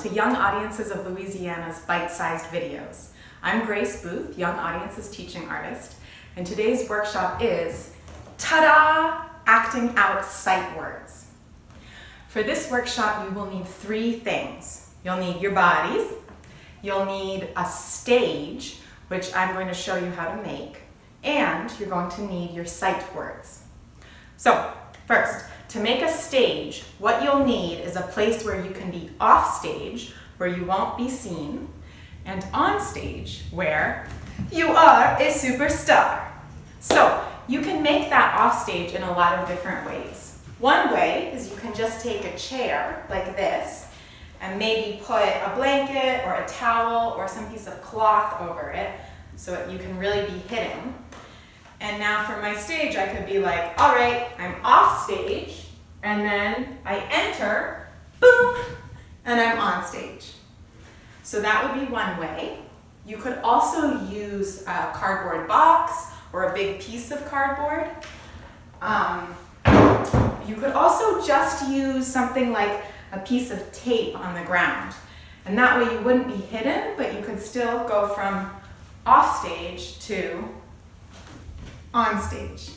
to Young Audiences of Louisiana's Bite-Sized Videos. I'm Grace Booth, Young Audiences teaching artist, and today's workshop is, ta-da, acting out sight words. For this workshop, you will need three things. You'll need your bodies, you'll need a stage, which I'm going to show you how to make, and you're going to need your sight words. So, first, to make a stage, what you'll need is a place where you can be off stage, where you won't be seen, and on stage, where you are a superstar. So, you can make that off stage in a lot of different ways. One way is you can just take a chair like this and maybe put a blanket or a towel or some piece of cloth over it so that you can really be hidden. And now for my stage, I could be like, all right, I'm off stage, and then I enter, boom, and I'm on stage. So that would be one way. You could also use a cardboard box or a big piece of cardboard. You could also just use something like a piece of tape on the ground. And that way you wouldn't be hidden, but you could still go from off stage to on stage.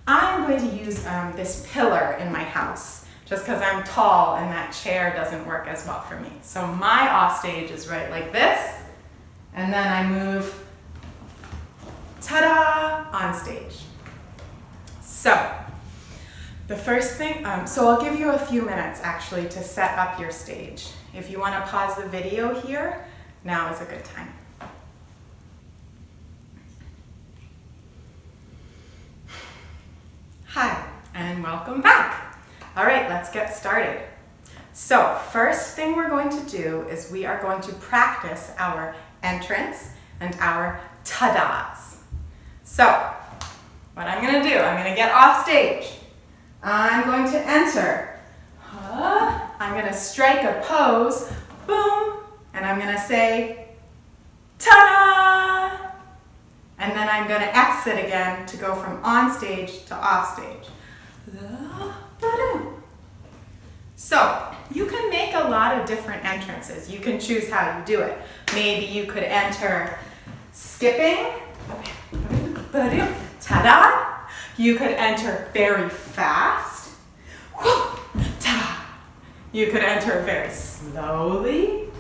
I'm going to use this pillar in my house just because I'm tall and that chair doesn't work as well for me. So my off stage is right like this, and then I move, ta-da, on stage. So the first thing, so I'll give you a few minutes actually to set up your stage. If you want to pause the video here, now is a good time. Hi, and welcome back. All right, let's get started. So, first thing we're going to do is we are going to practice our entrance and our ta-das. So, what I'm going to do, I'm going to get off stage. I'm going to enter. I'm going to strike a pose, boom, and I'm going to say, ta-da! And then I'm going to exit again to go from on stage to off stage. So you can make a lot of different entrances. You can choose how you do it. Maybe you could enter skipping, ta-da. You could enter very fast, ta-da. You could enter very slowly,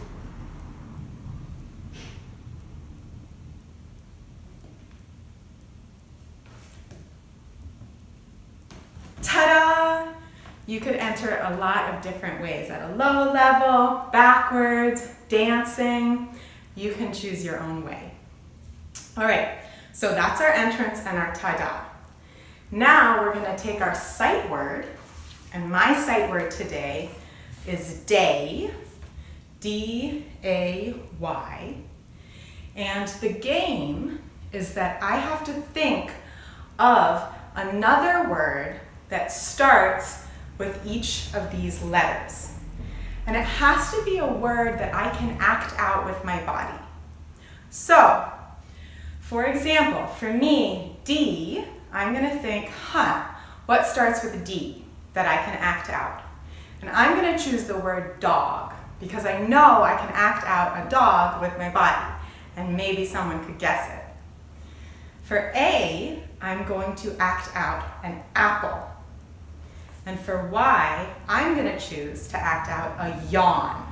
ta-da! You could enter a lot of different ways, at a low level, backwards, dancing. You can choose your own way. All right, so that's our entrance and our ta-da. Now we're gonna take our sight word, and my sight word today is day, D-A-Y. And the game is that I have to think of another word that starts with each of these letters. And it has to be a word that I can act out with my body. So, for example, for me, D, I'm gonna think, what starts with D that I can act out? And I'm gonna choose the word dog because I know I can act out a dog with my body, and maybe someone could guess it. For A, I'm going to act out an apple. And for Y, I'm going to choose to act out a yawn.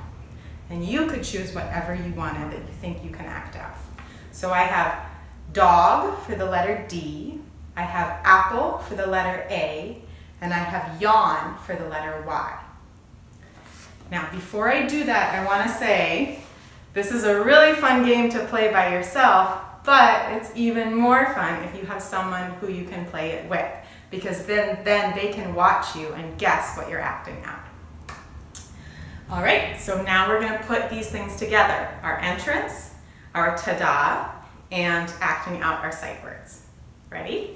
And you could choose whatever you wanted that you think you can act out. So I have dog for the letter D, I have apple for the letter A, and I have yawn for the letter Y. Now, before I do that, I want to say this is a really fun game to play by yourself, but it's even more fun if you have someone who you can play it with, because then they can watch you and guess what you're acting out. All right, so now we're going to put these things together, our entrance, our ta-da, and acting out our sight words. Ready?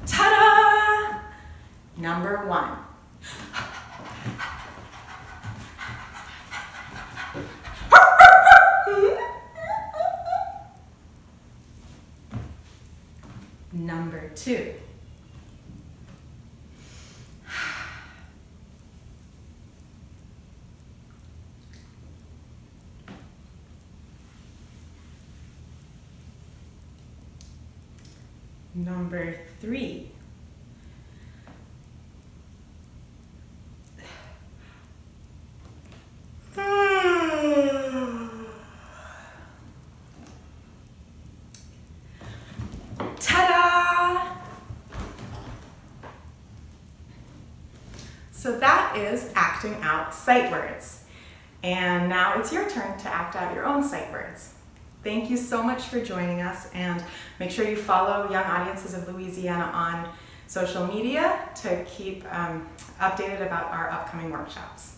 Ta-da! Number 1. Number 2. Number 3. Ta-da! So that is acting out sight words. And now it's your turn to act out your own sight words. Thank you so much for joining us, and make sure you follow Young Audiences of Louisiana on social media to keep updated about our upcoming workshops.